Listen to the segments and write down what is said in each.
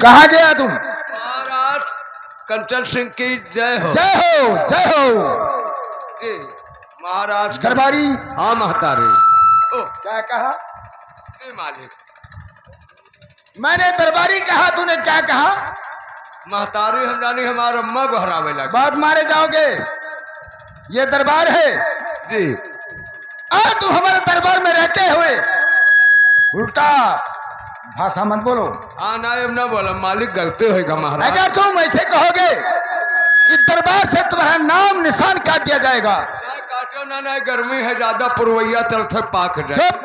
कहाँ गया तुम? महाराज कंचन सिंह की जय हो। जय हो जय हो। जी महाराज। दरबारी। हाँ महतारी। ओ क्या कहा? जी मालिक। मैंने दरबारी कहा, तूने क्या कहा? महतारी हम जानी हमारा अम्मा को हरावे लगे। बाद मारे जाओगे। ये दरबार है जी। और तुम हमारे दरबार में रहते हुए उल्टा भाषा मत बोलो। हाँ नायब न बोला, मालिक गलती होगा महाराज। अगर तुम ऐसे कहोगे इस दरबार से तुम्हारा नाम निशान काट दिया जाएगा। ना काटो ना, ना गर्मी है ज्यादा, पुरवैया चलते पाक जाए। चुप।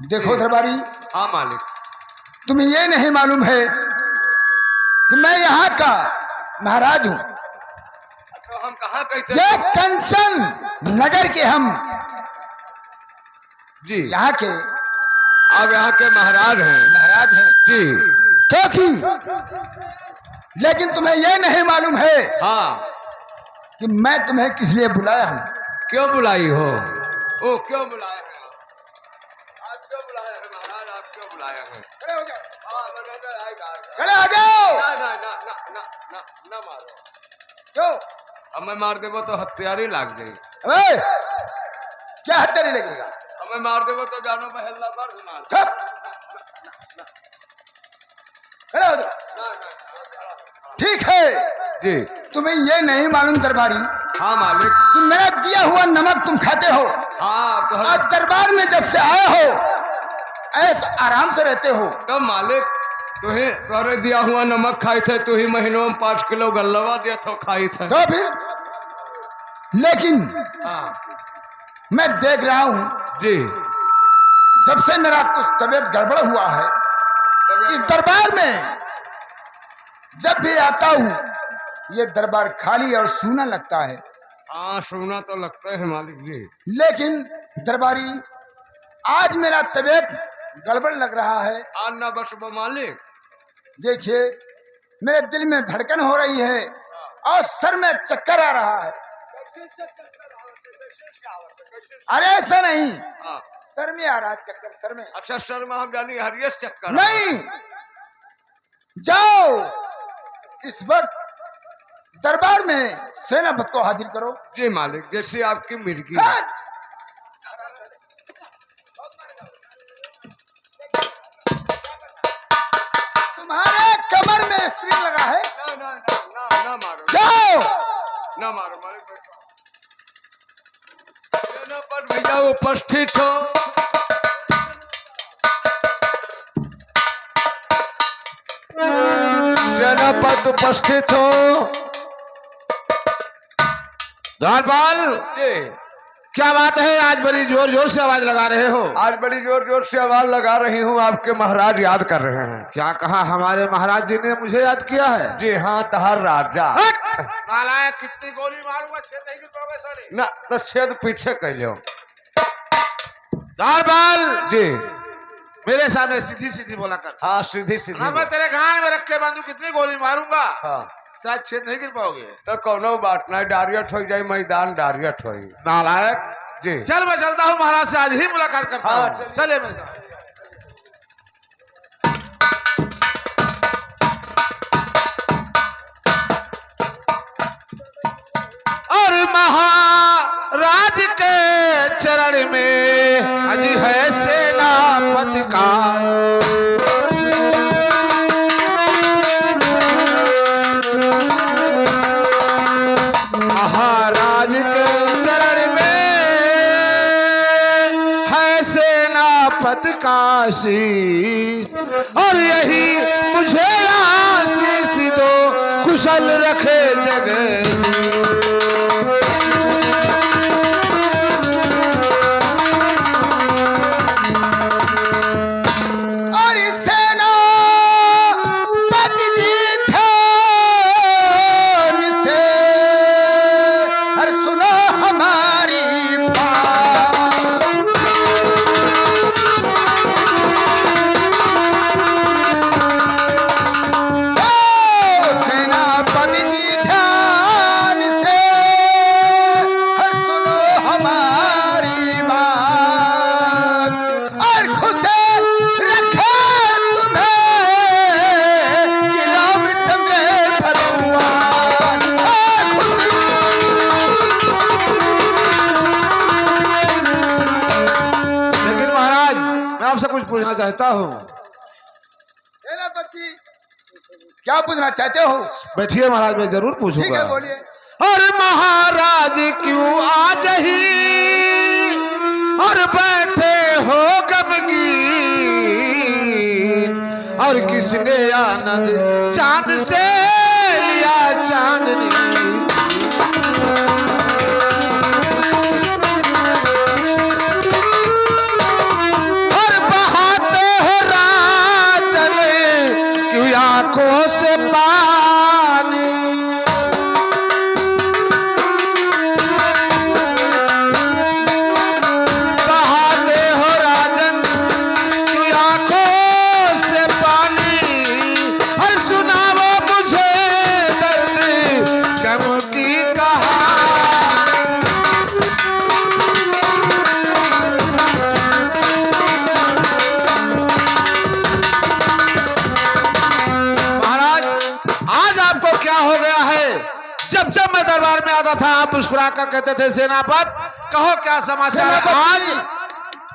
देखो दरबारी, हाँ मालिक। तुम्हें ये नहीं मालूम है कि मैं यहाँ का महाराज हूँ। तो हम कहाँ कहते ये कंचन नगर के हम जी यहाँ के आप यहाँ के महाराज हैं। महाराज हैं जी। क्योंकि लेकिन तुम्हें यह नहीं मालूम है हाँ कि मैं तुम्हें किस लिए बुलाया हूँ। क्यों बुलाई हो? ओ क्यों बुलाया है? आप क्यों बुलाया है महाराज? आप क्यों बुलाया है? खड़े हो जाओ। हाँ मैनेजर आएगा। खड़े हो जाओ। ना ना ना ना ना ना ना मारो। क्यों? हमें मार देवो तो हथियारी लाग जाए। अबे क्या हत्यारी लगेगा? हमें मार देवो तो जानो बहल्ला मार मार। चुप। खड़े हो जाओ। ना ना ठीक है। जी। तुम्हें ये नहीं मालूम दरबारी हाँ मालिक। कि मेरा दिया हुआ नमक तुम खाते हो हाँ तो और दरबार में जब से आए हो ऐसा आराम से रहते हो। तो मालिक तुहे तोरे दिया हुआ नमक खाई थे, तू ही महीनों में 5 किलो गल्लवा दिया था खाई थे। तो फिर लेकिन हाँ मैं देख रहा हूँ जी। जब से मेरा कुछ तबीयत गड़बड़ हुआ है इस दरबार में जब भी आता हूँ ये दरबार खाली और सूना लगता है। हाँ सुना तो लगता है मालिक जी। लेकिन दरबारी आज मेरा तबीयत गड़बड़ लग रहा है। आना बस वो मालिक। देखिए मेरे दिल में धड़कन हो रही है और सर में चक्कर आ रहा है। अरे ऐसा नहीं, हाँ सर में आ रहा है चक्कर, सर में। अच्छा सर में हम जानी हरियस चक्कर नहीं, जाओ इस वक्त दरबार में सेनापति को हाजिर करो। जी मालिक जैसे आपकी मिर्गी। हट! तुम्हारे कमर में स्प्रिंग लगा है। ना ना ना ना ना मारो। जाओ। ना मारो मालिक। सेनापति भैया उपस्थित हो। सेनापति उपस्थित हो। द्वारपाल जी क्या बात है? आज बड़ी जोर जोर से आवाज लगा रहे हो। आज बड़ी जोर जोर से आवाज लगा रही हूँ, आपके महाराज याद कर रहे हैं। क्या कहा? हमारे महाराज जी ने मुझे याद किया है। जी हाँ तहार राजा। नालायक, कितनी गोली मारूंगा छेद नहीं कर पाओगे साले। ना तो छेद पीछे कर लो। द्वारपाल जी मेरे सामने सीधी सीधी बोला कर। हाँ सीधी सीधी। ना मैं तेरे गान में रख के बांधू कितनी गोली मारूंगा हाँ शायद छेद नहीं कर पाओगे। तो कोनो बात नहीं, डारियट हो जाए मैदान, डारियट हो। नालायक। जी चल मैं चलता हूँ, महाराज से आज ही मुलाकात करता हाँ, हूँ। चलिए मैं और महाराज के चरण में अज है सेनापति का महाराज के चरण में है सेनापति का आशीष और यही मुझे आशीष दो कुशल रखे जगत। और सेनापति जी थे से हर सुनो हमारी बात। ओ सेनापति जी ध्यान से आपसे कुछ पूछना चाहता हूँ। सेनापति क्या पूछना चाहते हो? बैठिए महाराज, मैं जरूर ठीक पूछूंगा। है, बोलिए। और महाराज क्यों आज ही और बैठे हो गमगीन, और किसने आनंद चांद से लिया चांदनी। और बहाते हो राजन क्यों आंखों से पानी। बहाते हो राजन क्यों आंखों से पानी। और सुनाओ मुझे दर्द गम की कहानी। महाराज, आज आपको क्या हो गया है? जब जब मैं दरबार में आता था आप मुस्कुरा कर कहते थे सेनापत कहो क्या समाचार है। आज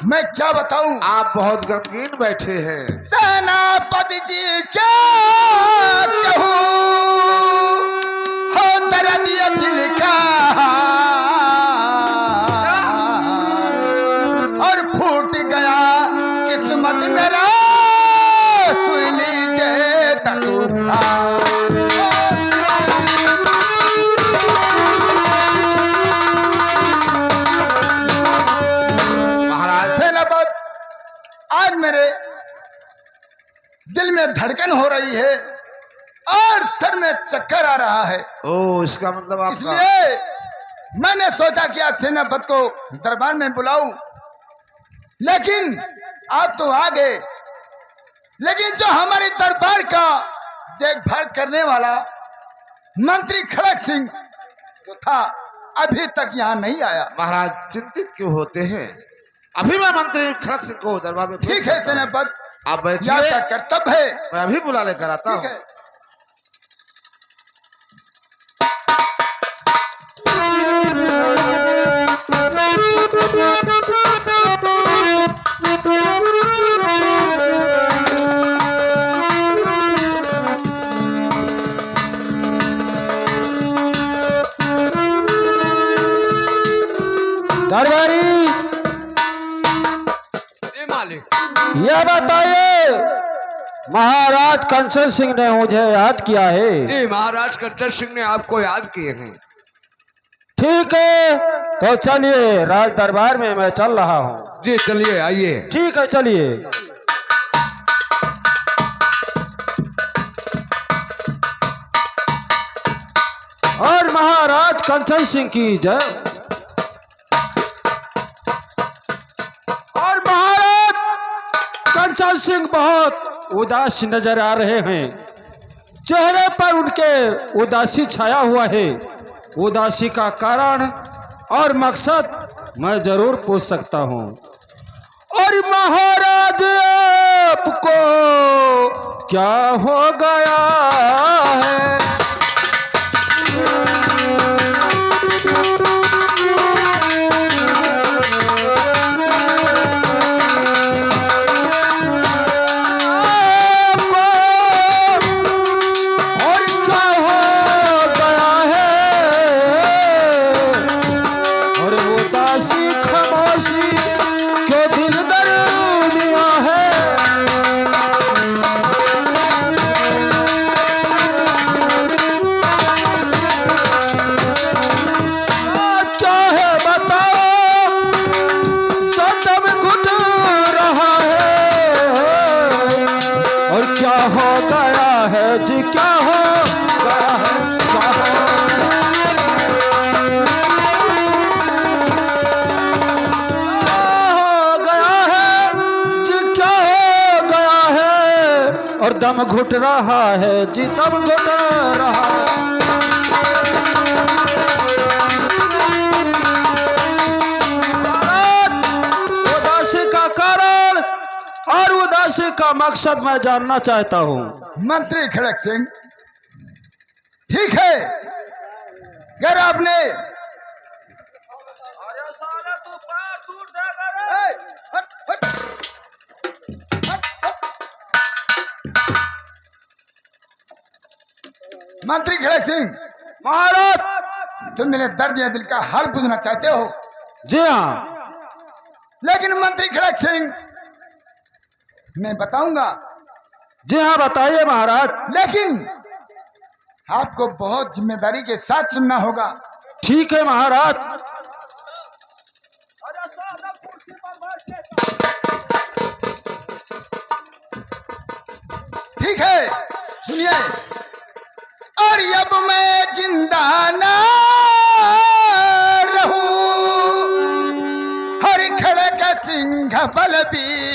मैं क्या बताऊं? आप बहुत गमगीन बैठे हैं। सेनापति जी क्या कहूं, हो दर्द ये दिल का और फूट गया किस्मत मेरा, सुन लीजिए तूफा। महाराज सेनापत, आज मेरे दिल में धड़कन हो रही है और सर में चक्कर आ रहा है। ओ, इसका मतलब आपका इसलिए मैंने सोचा कि आज सेनापत को दरबार में बुलाऊं, लेकिन आप तो आ गए। लेकिन जो हमारे दरबार का देखभाल करने वाला मंत्री खड़क सिंह जो था अभी तक यहाँ नहीं आया। महाराज चिंतित क्यों होते हैं? अभी मैं मंत्री खड़क सिंह को दरबार में ठीक है सेनापत, आप यह बैठिए, आपका कर्तव्य है। मैं अभी बुला लेकर आता ठीक हूँ। है। दरबारी, जी मालिक। यह बताइए महाराज कंचन सिंह ने मुझे याद किया है। जी महाराज कंचन सिंह ने आपको याद किए हैं। ठीक है, तो चलिए, राज दरबार में मैं चल रहा हूँ। जी चलिए, आइए। ठीक है, चलिए। और महाराज कंचन सिंह की जय। और महाराज कंचन सिंह बहुत उदास नजर आ रहे हैं। चेहरे पर उनके उदासी छाया हुआ है। उदासी का कारण और मकसद मैं जरूर पूछ सकता हूँ। और महाराज आपको क्या हो गया है? और दम घुट रहा है जी, दम घुट रहा है। उदासी का कारण और उदासी का मकसद मैं जानना चाहता हूँ। मंत्री खड़क सिंह, ठीक है, अगर आपने हट, हट। मंत्री खड़े सिंह, महाराज। तुम मेरे दर्द या दिल का हाल पूछना चाहते हो, जी हाँ। लेकिन मंत्री खड़क सिंह मैं बताऊंगा, जी हाँ, बताइए महाराज। लेकिन आपको बहुत जिम्मेदारी के साथ सुनना होगा। ठीक है महाराज। ठीक है, सुनिए। और अब मैं जिंदा ना रहूं, हर खड़क सिंह बलबीर,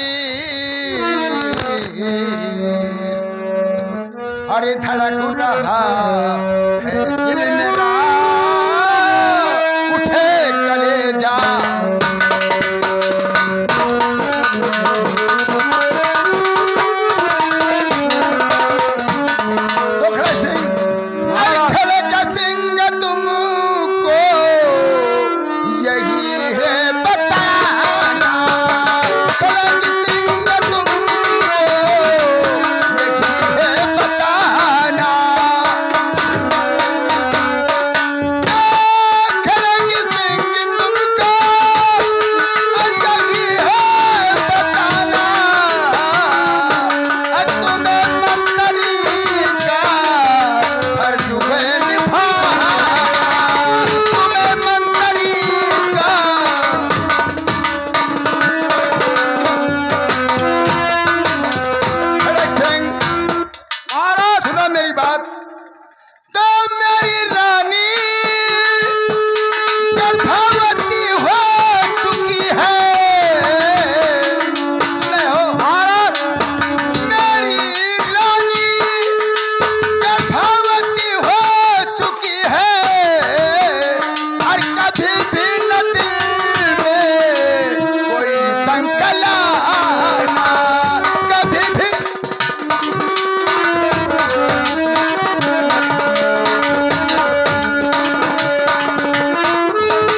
अरे धड़क रहा है दिल मेरा, उठे कलेजा। तो खड़े सिंह, अरे खड़क सिंह तुमको यही है बताना, खड़क सिंह तुमको यही है बताना, खड़क सिंह तुमको यही है बताना, तुम्हें मंत्री का फर्ज है निभाना, तुम्हें मंत्री का। खड़क सिंह, महाराज। सुनो मेरी बात। तो मेरी रानी गर्भवती हो चुकी है, नहीं हो महाराज। मेरी रानी गर्भवती हो चुकी है, और कभी भी न दिल में कोई संकला आना, कभी भी।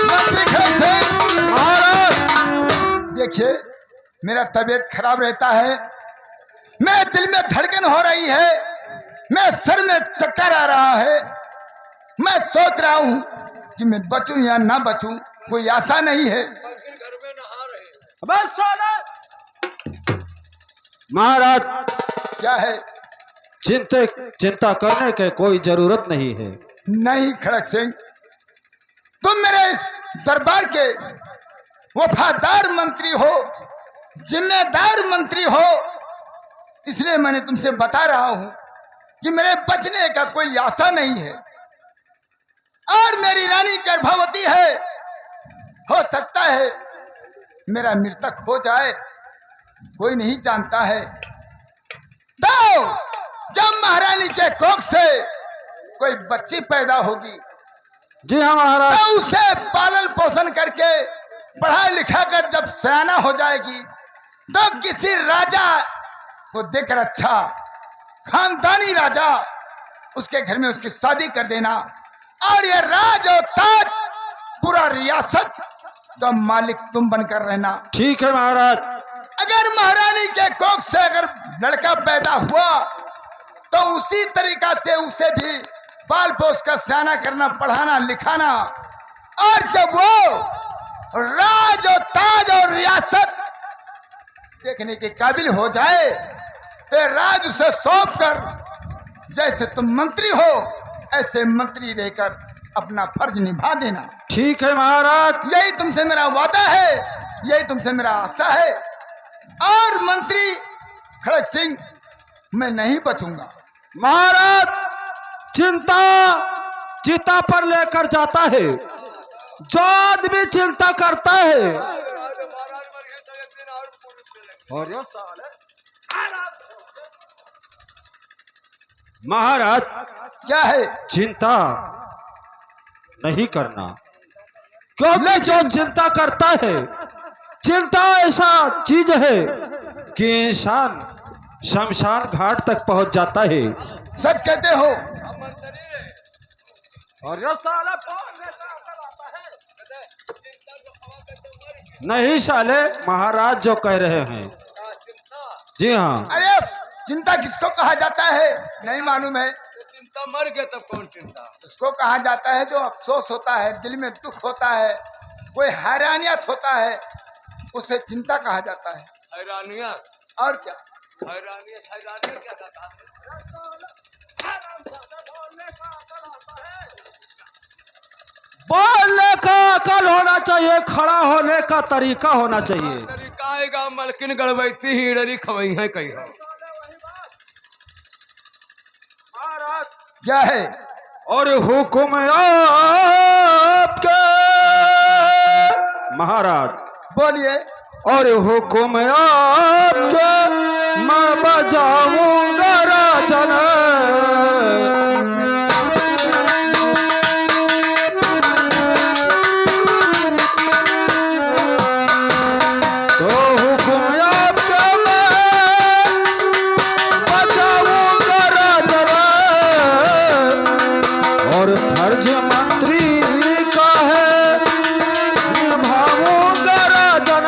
मंत्री खड़े सिंह, महाराज। देखिए मेरा तबीयत खराब रहता है, मेरे दिल में धड़कन हो रही है, मैं सर में चक्कर आ रहा है, मैं सोच रहा हूं कि मैं बचूं या ना बचूं, कोई आशा नहीं है। घर में नहा रहे हैं। बस साला। महाराज, क्या है? चिंता करने की कोई जरूरत नहीं है। नहीं खड़क सिंह, तुम मेरे इस दरबार के वफादार मंत्री हो, जिम्मेदार मंत्री हो, इसलिए मैंने तुमसे बता रहा हूं कि मेरे बचने का कोई आशा नहीं है, और मेरी रानी गर्भवती है, हो सकता है मेरा मृतक हो जाए, कोई नहीं जानता है। तो जब महारानी के कोख से कोई बच्ची पैदा होगी, जी हाँ महाराज। तो उसे पालन पोषण करके पढ़ा लिखा कर जब सयाना हो जाएगी, तो किसी राजा को देकर, अच्छा खानदानी राजा, उसके घर में उसकी शादी कर देना, और ये राज और ताज पूरा रियासत का मालिक तुम बनकर रहना। ठीक है महाराज। अगर महारानी के कोख से अगर लड़का पैदा हुआ, तो उसी तरीका से उसे भी पाल पोस कर सयाना करना, पढ़ाना लिखाना, और जब वो राज और ताज और रियासत देखने के काबिल हो जाए, तो राज उसे सौंप कर, जैसे तुम मंत्री हो ऐसे मंत्री रहकर अपना फर्ज निभा देना। ठीक है महाराज। यही तुमसे मेरा वादा है, यही तुमसे मेरा आशा है। और मंत्री खड़क सिंह, मैं नहीं बचूंगा। महाराज, चिता पर लेकर जाता है, जो आदमी चिंता करता है। महाराज मर गए तो एक दिन और पुलिस चलेंगे। और ये साले महाराज, क्या है? चिंता नहीं करना, क्योंकि जो चिंता करता है, चिंता ऐसा चीज है कि इंसान शमशान घाट तक पहुंच जाता है। सच कहते हो? हम मंत्री रहे। और ये साला चिंता तो हवा पे तो मर गई। नहीं साले, महाराज जो कह रहे हैं। चिंता जी हाँ। अरे चिंता किसको कहा जाता है नहीं मालूम है? तो चिंता चिंता मर गए तब कौन चिंता। उसको कहा जाता है जो अफसोस होता है, दिल में दुख होता है, कोई हैरानियत होता है, उसे चिंता कहा जाता है। हैरानिया और क्या? हैरानिया क्या कहता है। बोलने का अकल होना चाहिए, खड़ा होने का तरीका होना चाहिए। तरीका आएगा मलकिन गड़बैती ही डरी खवई है कही है। क्या है? और हुक्म आपके महाराज, बोलिए। और हुक्म आपके मैं बजाऊंगा राजन। तो हुक्म आपके मैं बजाऊंगा राजन, और फर्ज मंत्री का है निभाऊंगा राजन।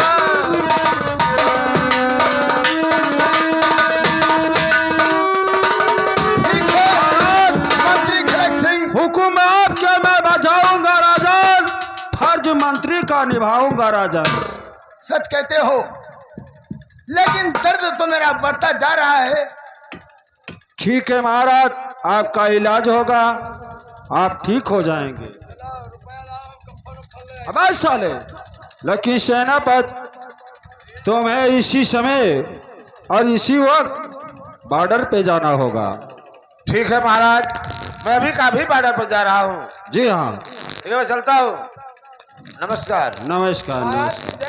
ठीक है मंत्री खड़क सिंह, हुकुम आपके मैं बजाऊंगा राजन, फर्ज मंत्री का निभाऊंगा राजन। सच कहते हो, लेकिन दर्द तो मेरा बढ़ता जा रहा है। ठीक है महाराज, आपका इलाज होगा, आप ठीक हो जाएंगे। अबे साले लकी सेनापति, तुम्हें इसी समय और इसी वक्त बॉर्डर पे जाना होगा। ठीक है महाराज, मैं भी काफी बॉर्डर पर जा रहा हूँ। जी हाँ, ठीक है मैं चलता हूँ। नमस्कार। नमस्कार नमस्कार।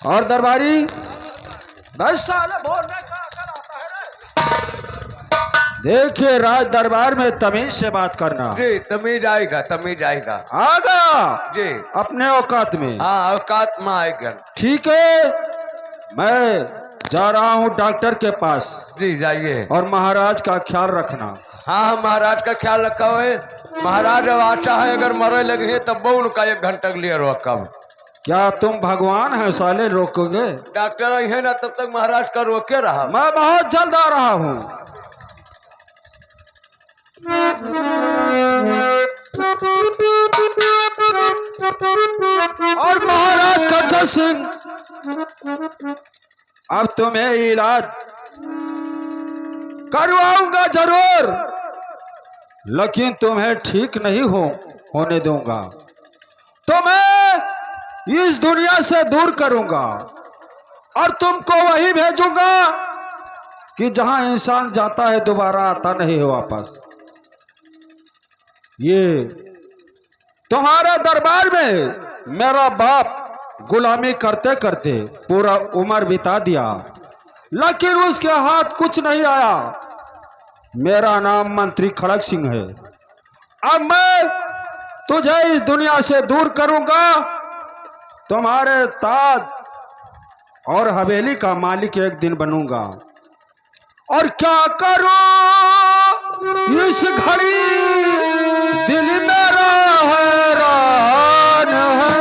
और दरबारी, बस साले बोलने का अकल आता है रे। देखिए राज दरबार में तमीज से बात करना। जी तमीज आएगा, तमीज आएगा। आगा जी अपने औकात में। हाँ औकात में आएगा। ठीक है, मैं जा रहा हूँ डॉक्टर के पास। जी जाइए। और महाराज का ख्याल रखना। हाँ महाराज का ख्याल रखा हुए। महाराज अब आशा है अगर मरे लगे तब वो उनका 1 घंटा के लिए रोका। क्या तुम भगवान है साले, रोकोगे? डॉक्टर आई है ना तब तक महाराज का रोके रहा। मैं बहुत जल्द आ रहा हूँ। और महाराज कर्जा सिंह, अब तुम्हें इलाज करवाऊंगा जरूर, लेकिन तुम्हें ठीक नहीं होने दूंगा। तुम्हें इस दुनिया से दूर करूंगा और तुमको वही भेजूंगा कि जहां इंसान जाता है दोबारा आता नहीं है वापस। ये तुम्हारे दरबार में मेरा बाप गुलामी करते करते पूरा उम्र बिता दिया, लेकिन उसके हाथ कुछ नहीं आया। मेरा नाम मंत्री खड़क सिंह है। अब मैं तुझे इस दुनिया से दूर करूंगा, तुम्हारे ताज और हवेली का मालिक एक दिन बनूंगा। और क्या करूं इस घड़ी दिल मेरा हैरान है।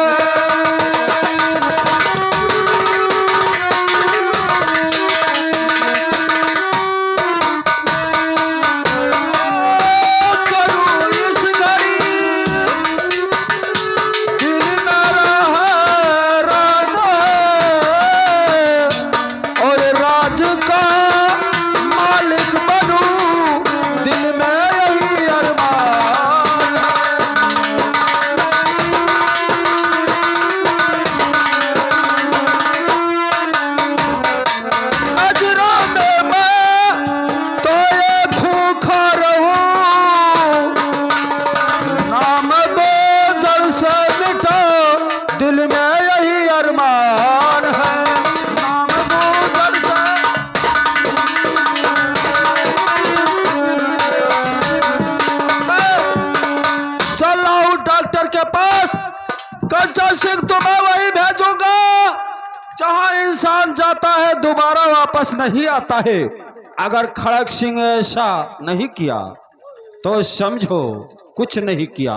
सिंह तुम्हें वही भेजूंगा जहां इंसान जाता है दोबारा वापस नहीं आता है। अगर खड़क सिंह ऐसा नहीं किया तो समझो कुछ नहीं किया।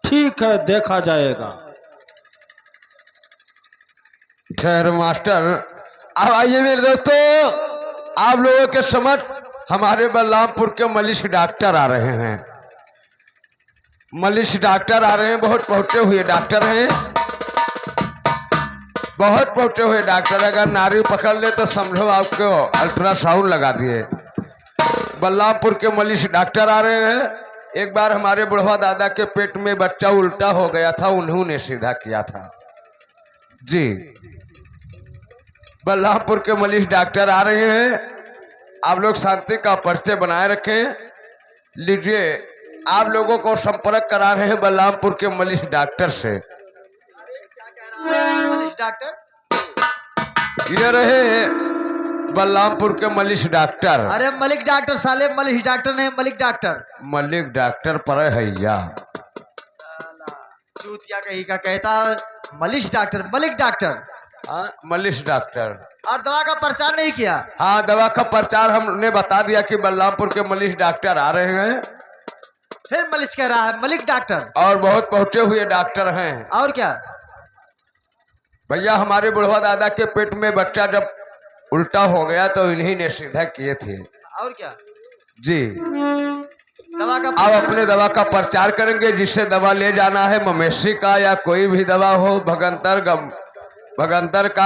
ठीक है, देखा जाएगा। खैर मास्टर, अब आइए मेरे दोस्तों, आप लोगों के समझ हमारे बलरामपुर के मलिश डॉक्टर आ रहे हैं। मलिश डॉक्टर आ रहे हैं, बहुत पहुंचे हुए डॉक्टर हैं, बहुत पहुंचे हुए डॉक्टर। अगर नारी पकड़ ले तो समझो आपको अल्ट्रासाउंड लगा दिए। बलरामपुर के मलिश डॉक्टर आ रहे हैं। एक बार हमारे बुढ़वा दादा के पेट में बच्चा उल्टा हो गया था, उन्होंने सीधा किया था जी। बलरामपुर के मलिश डॉक्टर आ रहे हैं। आप लोग शांति का परिचय बनाए रखें। लीजिए, आप लोगों को संपर्क करा रहे हैं बलरामपुर के मलिश डॉक्टर से। मलिश डॉक्टर, ये रहे बलरामपुर के मलिश डॉक्टर। अरे मलिक डॉक्टर साले, मलिश डॉक्टर नहीं मलिक डॉक्टर। मलिक डॉक्टर पर हैया चूतिया कहीं का कहता मलिश डॉक्टर, मलिक डॉक्टर। हाँ, मलिश डॉक्टर। और दवा का प्रचार नहीं किया? हाँ, दवा का प्रचार हमने बता दिया कि बलरामपुर के मलिश डॉक्टर आ रहे हैं। फिर मलिश कह रहा है मलिक डॉक्टर, और बहुत पहुंचे हुए डॉक्टर हैं। और क्या? भैया, हमारे बुढ़वा दादा के पेट में बच्चा जब उल्टा हो गया तो इन्हीं ने सीधा किए थे और क्या जी। दवा का आप अपने दवा का प्रचार करेंगे, जिससे दवा ले जाना है मवेशी का या कोई भी दवा हो, भगंतर का,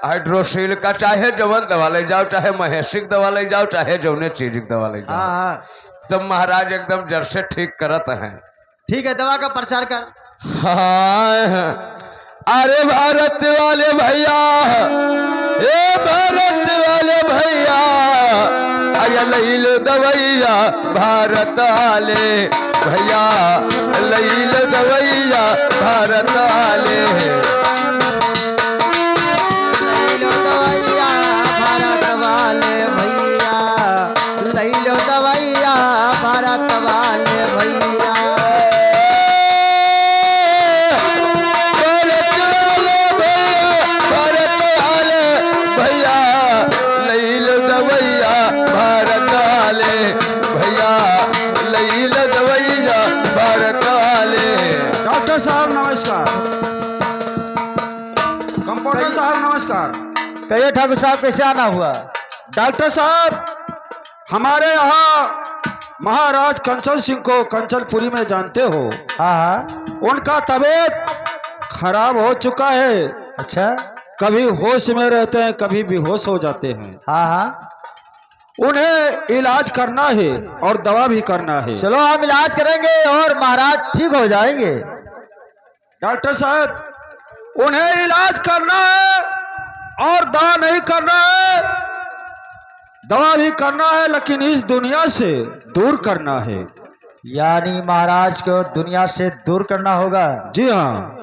हाइड्रोसिल का, चाहे जवन दवा ले जाओ, चाहे महेशिक दवा ले जाओ, चाहे जौने चीज की दवा ले जाओ। हाँ, सब महाराज एकदम जड़ से ठीक करत हैं। ठीक है, दवा का प्रचार कर। हाँ, अरे भारत वाले भैया, ए भारत वाले भैया, अरे लैल दवैया भारत वाले भैया, लैल दवैया भारत वाले। लो दवाइया भारत वाले भैया, लई लो दवाइया भारत वाले भैया। भारत वाले भैया, लैल दवैया भारत वाले भैया, लैल दवैया भारत वाले। डॉक्टर साहब नमस्कार। कंपाउंडर साहब नमस्कार। कहिए ठाकुर साहब, कैसे आना हुआ? डॉक्टर साहब, हमारे यहाँ महाराज कंचन सिंह को कंचनपुरी में जानते हो? हाँ हाँ। उनका तबीयत खराब हो चुका है। अच्छा। कभी होश में रहते हैं, कभी बेहोश हो जाते हैं। हाँ हाँ। उन्हें इलाज करना है और दवा भी करना है। चलो हम इलाज करेंगे और महाराज ठीक हो जाएंगे। डॉक्टर साहब, उन्हें इलाज करना है और दवा नहीं करना है। दवा भी करना है, लेकिन इस दुनिया से दूर करना है। यानी महाराज को दुनिया से दूर करना होगा? जी हाँ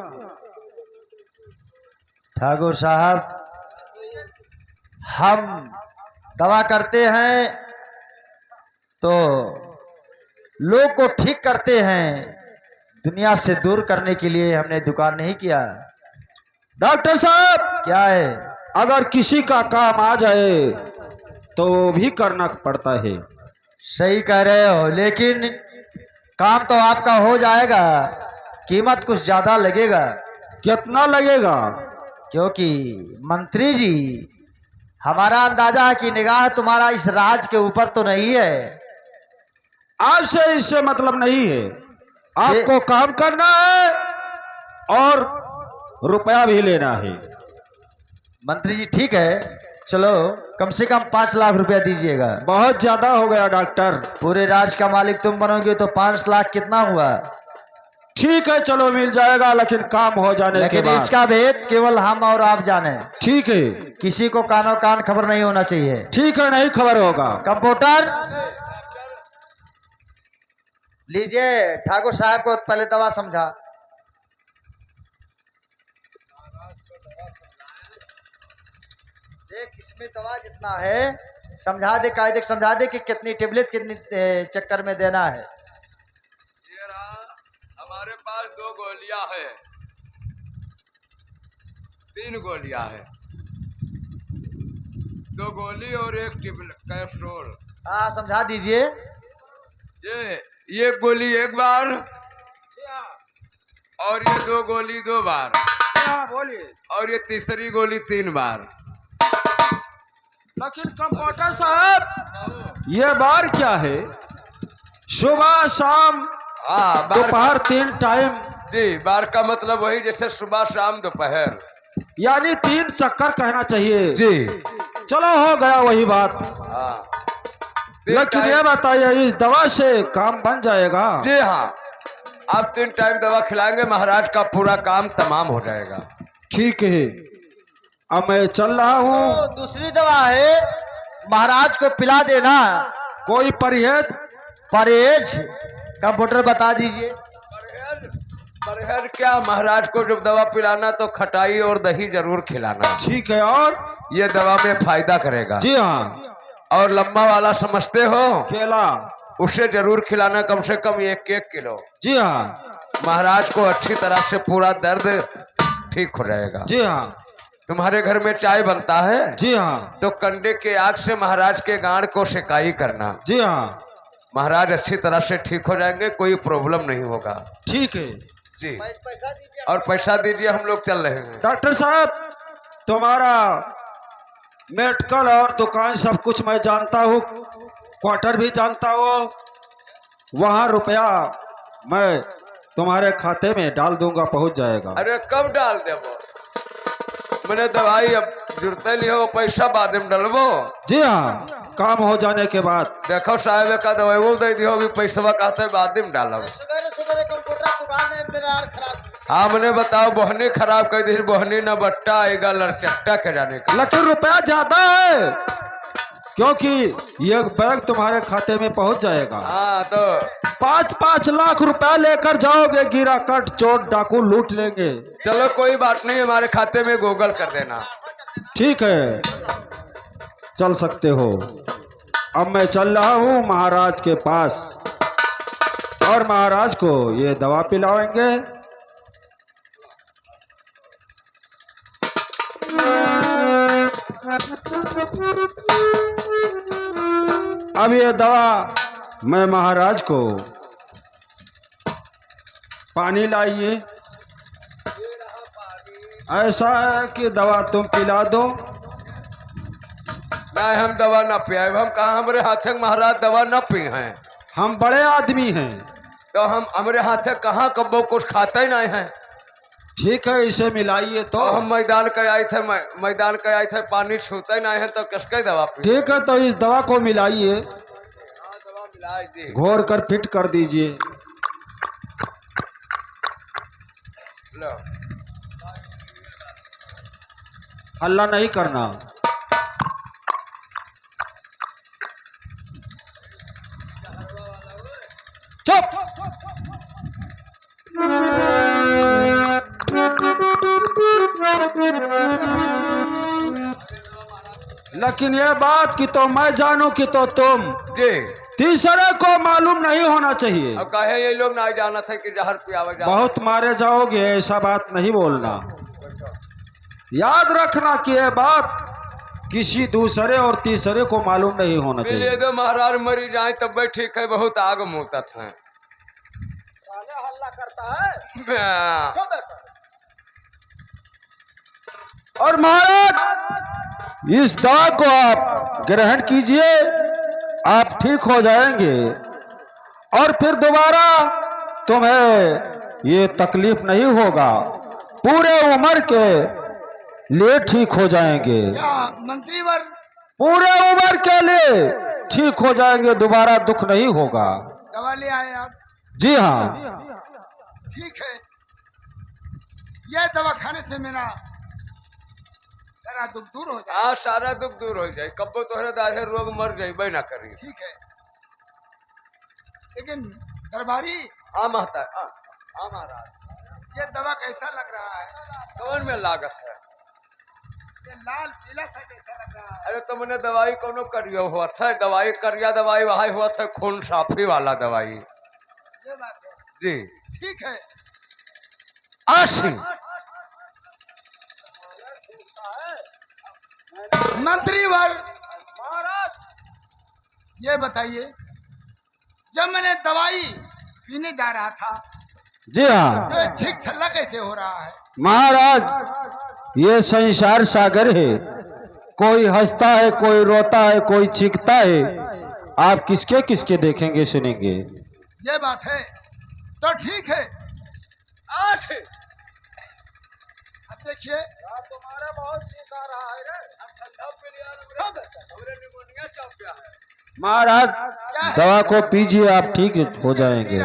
ठाकुर साहब, हम दवा करते हैं तो लोग को ठीक करते हैं, दुनिया से दूर करने के लिए हमने दुकान नहीं किया। डॉक्टर साहब, क्या है? अगर किसी का काम आ जाए तो वो भी करना पड़ता है। सही कह रहे हो, लेकिन काम तो आपका हो जाएगा, कीमत कुछ ज्यादा लगेगा। कितना लगेगा? क्योंकि मंत्री जी, हमारा अंदाजा है कि निगाह तुम्हारा इस राज के ऊपर तो नहीं है। आपसे इससे मतलब नहीं है। आपको काम करना है और रुपया भी लेना है। मंत्री जी ठीक है, चलो कम से कम 5 लाख रुपया दीजिएगा। बहुत ज्यादा हो गया डॉक्टर। पूरे राज का मालिक तुम बनोगे तो 5 लाख कितना हुआ? ठीक है, चलो मिल जाएगा, लेकिन काम हो जाने के लेकिन बाद। इसका भेद केवल हम और आप जाने। ठीक है। किसी को कानो कान खबर नहीं होना चाहिए। ठीक है, नहीं खबर होगा। कंप्यूटर लीजिए, ठाकुर साहब को पहले दवा समझा। देख, इसमें दवा जितना है समझा दे, कायदे समझा दे कि कितनी टेबलेट कितनी चक्कर में देना है। ये रहा, हमारे पास 2 गोलियां है, 3 गोलियां है, 2 गोली और 1 कैप्सूल। हाँ, समझा दीजिए। ये गोली 1 बार और ये 2 गोली 2 बार। हाँ, बोलिए। और ये तीसरी गोली 3 बार। लेकिन कंपाउंडर साहब ये बार क्या है? सुबह शाम हाँ बार दोपहर 3 टाइम, जी, बार का मतलब वही जैसे सुबह शाम दोपहर। यानी 3 चक्कर कहना चाहिए। जी चलो हो गया वही बात। हाँ लेकिन ये बताइए इस दवा से काम बन जाएगा? जी हाँ, आप 3 टाइम दवा खिलाएंगे महाराज का पूरा काम तमाम हो जाएगा। ठीक है, अब मैं चल रहा हूँ। तो दूसरी दवा है, महाराज को पिला देना। कोई परहेज? परहेज कंप्यूटर बता दीजिए। परहेज क्या, महाराज को जब दवा पिलाना तो खटाई और दही जरूर खिलाना। ठीक है। और ये दवा में फायदा करेगा। जी हाँ, और लम्बा वाला समझते हो, केला, उसे जरूर खिलाना, कम से कम 1 किलो। जी हाँ, महाराज को अच्छी तरह से पूरा दर्द ठीक हो जाएगा। जी हाँ, तुम्हारे घर में चाय बनता है जी हाँ, तो कंडे के आग से महाराज के गांड को सिकाई करना। जी हाँ, महाराज अच्छी तरह से ठीक हो जाएंगे, कोई प्रॉब्लम नहीं होगा। ठीक है। जी, और पैसा दीजिए, हम लोग चल रहे हैं। डॉक्टर साहब, तुम्हारा मेडिकल और दुकान सब कुछ मैं जानता हूँ, क्वार्टर भी जानता हूँ। वहाँ रुपया मैं तुम्हारे खाते में डाल दूंगा, पहुँच जाएगा। अरे कब डाल देवो? मैंने दवाई अब जुड़ते नहीं हो, पैसा बाद में डलबो। जी हाँ, काम हो जाने के बाद। देखो साहब का दवाई वो दे दियो, अभी पैसा कहते बाद में डालो। सवेरे सवेरे कंप्यूटर दुकान है मेरा यार खराब। हाँ मैंने बताओ, बहनी खराब कर दी, बहनी न बट्टा आएगा लड़चट्टा के जाने का। लेकिन रुपया ज्यादा है, क्योंकि ये बैग तुम्हारे खाते में पहुंच जाएगा। हाँ तो 5-5 लाख रुपया लेकर जाओगे, गिरा कट चोर डाकू लूट लेंगे। चलो कोई बात नहीं, हमारे खाते में गूगल कर देना। ठीक है, चल सकते हो। अब मैं चल रहा हूँ महाराज के पास, और महाराज को ये दवा पिलाएंगे। अब ये दवा मैं महाराज को, पानी लाइए। ऐसा है कि दवा तुम पिला दो। नहीं हम दवा न पियाए, हम कहा हमारे हाथे महाराज दवा न पी हैं। हम बड़े आदमी हैं। तो हम हमारे हाथे कहाँ कब्बो कुछ खाते ही नहीं हैं। ठीक है, इसे मिलाइए तो। हम मैदान के आए थे, मैदान के आए थे, पानी छूते ही नहीं है तो किसके दवा पी। ठीक है, तो इस दवा को मिलाइए, दवा मिला दी। घोर कर फिट कर दीजिए। लो हल्ला नहीं करना। चुप। लेकिन ये बात कि तो मैं जानूं कि तो तुम, जी, तीसरे को मालूम नहीं होना चाहिए। अब कहे ये लोग ना जाना था कि जहर पियावे जा। बहुत मारे जाओगे, ऐसा बात नहीं बोलना। याद रखना कि ये बात किसी दूसरे और तीसरे को मालूम नहीं होना मिले चाहिए। दो महाराज मरी जाए तब भी ठीक है, बहुत आग मुहता है। हल्ला करता है। और महाराज, इस दवा को आप ग्रहण कीजिए, आप ठीक हो जाएंगे, और फिर दोबारा तुम्हें ये तकलीफ नहीं होगा। पूरे उम्र के लिए ठीक हो जाएंगे। क्या मंत्रीवर? पूरे उम्र के लिए ठीक हो जाएंगे, दोबारा दुख नहीं होगा। दवा ले आए आप? जी हाँ। ठीक है, यह दवा खाने से मेरा सारा दुख दूर हो जाए। हाँ सारा दुख दूर हो जाए, कब्बो तोहरे दाहे रोग मर जाए ना करी। ठीक है, लेकिन दरबारी, हाँ महता, हाँ महाराज, ये दवा कैसा लग रहा है? कौन में लागत है? ये लाल पीला सा कैसा लग रहा है? अरे तो मैंने दवाई कोनो करियो हुआ था, दवाई करिया दवाई वहां हुआ था, खून साफी वाला दवाई। ये बात है। जी ठीक है। आशी मंत्रीवर महाराज, ये बताइए, जब मैंने दवाई पीने जा रहा था जी हाँ तो छिक छल्ला कैसे हो रहा है? महाराज, ये संसार सागर है, कोई हंसता है, कोई रोता है, कोई चीखता है। आप किसके किसके देखेंगे, सुनेंगे? ये बात है तो ठीक है। अब देखिए तुम्हारा बहुत चीख आ रहा है रे। महाराज दवा को पीजिए, आप ठीक हो जाएंगे।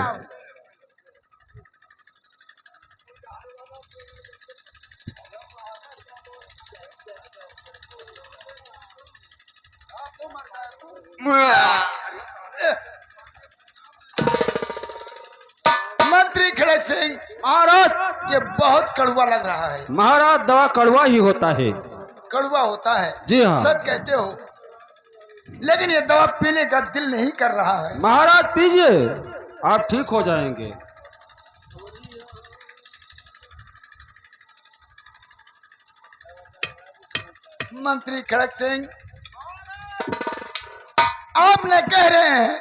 मंत्री खड़क सिंह, महाराज ये बहुत कड़वा लग रहा है। महाराज दवा कड़वा ही होता है। कड़वा होता है? जी हाँ। सच कहते हो, लेकिन ये दवा पीने का दिल नहीं कर रहा है। महाराज पीजिए, आप ठीक हो जाएंगे। मंत्री खड़क सिंह, आपने कह रहे हैं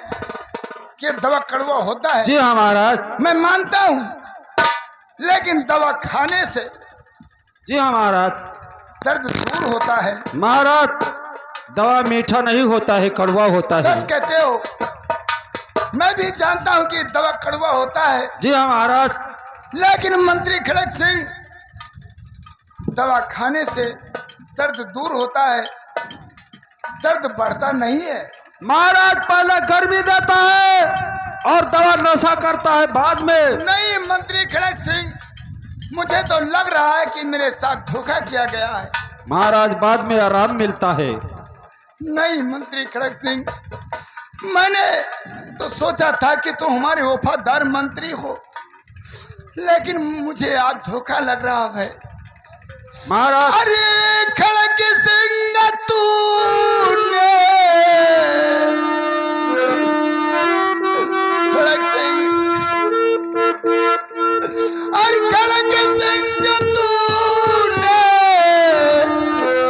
कि दवा कड़वा होता है। जी हाँ महाराज। मैं मानता हूं, लेकिन दवा खाने से जी हाँ महाराज। दर्द दूर होता है। महाराज दवा मीठा नहीं होता है, कड़वा होता है। सच कहते हो। मैं भी जानता हूं कि दवा कड़वा होता है। जी हाँ महाराज। लेकिन मंत्री खड़क सिंह, दवा खाने से दर्द दूर होता है, दर्द बढ़ता नहीं है। महाराज पहले गर्मी देता है और दवा नशा करता है बाद में। नहीं मंत्री खड़क सिंह, मुझे तो लग रहा है कि मेरे साथ धोखा किया गया है। महाराज बाद में आराम मिलता है। नहीं मंत्री खड़क सिंह, मैंने तो सोचा था कि तुम हमारे वफादार मंत्री हो, लेकिन मुझे आज धोखा लग रहा है। महाराज अरे खड़क सिंह तूने, खड़क सिंह, अरे खड़क सिंह तूने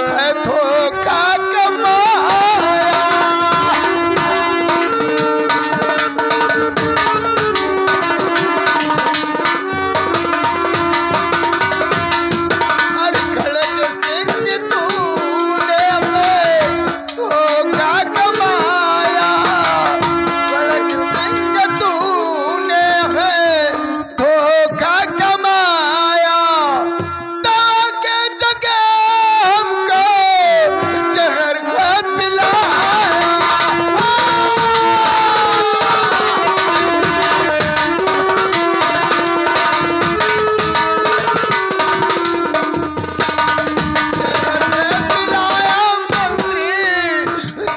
है धोखा कमाया। अरे खड़क सिंह तूने धोखा कमाया। खड़क सिंह तूने है धोखा कमाया। दवा के जगह हमको जहर का पिलाया।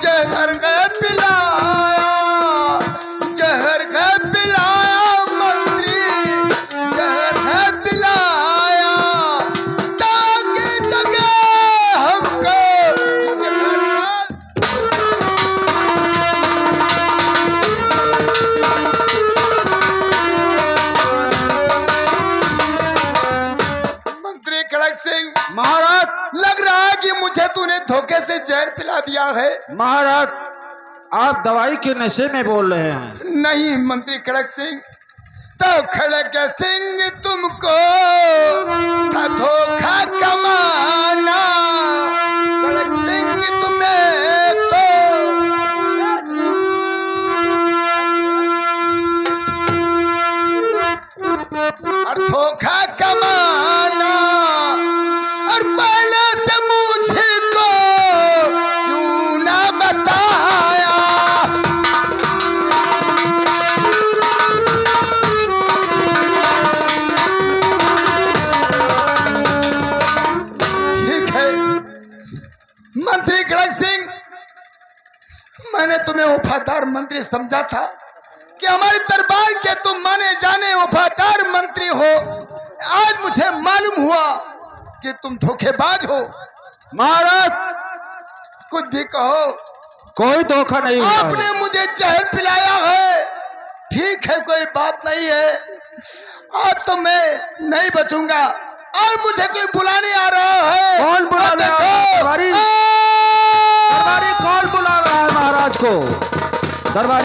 जहर का पिलाया मंत्री, जहर का पिलाया मंत्री, जहर का पिलाया। ताकि जगह हमको जहर का। मंत्री खड़क सिंह, महाराज लग रहा है कि मुझे तूने धोखे से जहर पिला दिया है। महाराज आप दवाई के नशे में बोल रहे हैं। नहीं मंत्री खड़क सिंह, तो खड़क सिंह तुमको था धोखा कमाना। खड़क सिंह तुम्हें तो और धोखा कमाना, और पहले से मुझको क्यों ना बताया। ठीक है मंत्री खड़क सिंह, मैंने तुम्हें वफादार मंत्री समझा था कि हमारे दरबार के तुम माने जाने वफादार मंत्री हो। आज मुझे मालूम हुआ कि तुम धोखेबाज हो। महाराज कुछ भी कहो, कोई धोखा नहीं हुआ है। आपने मुझे जहर पिलाया है, ठीक है कोई बात नहीं है। आज तो मैं नहीं बचूंगा। और मुझे कोई बुलाने आ रहा है। कौन बुलाने आ रहा है? दरबारी कौन बुला रहा है महाराज को? दरबारी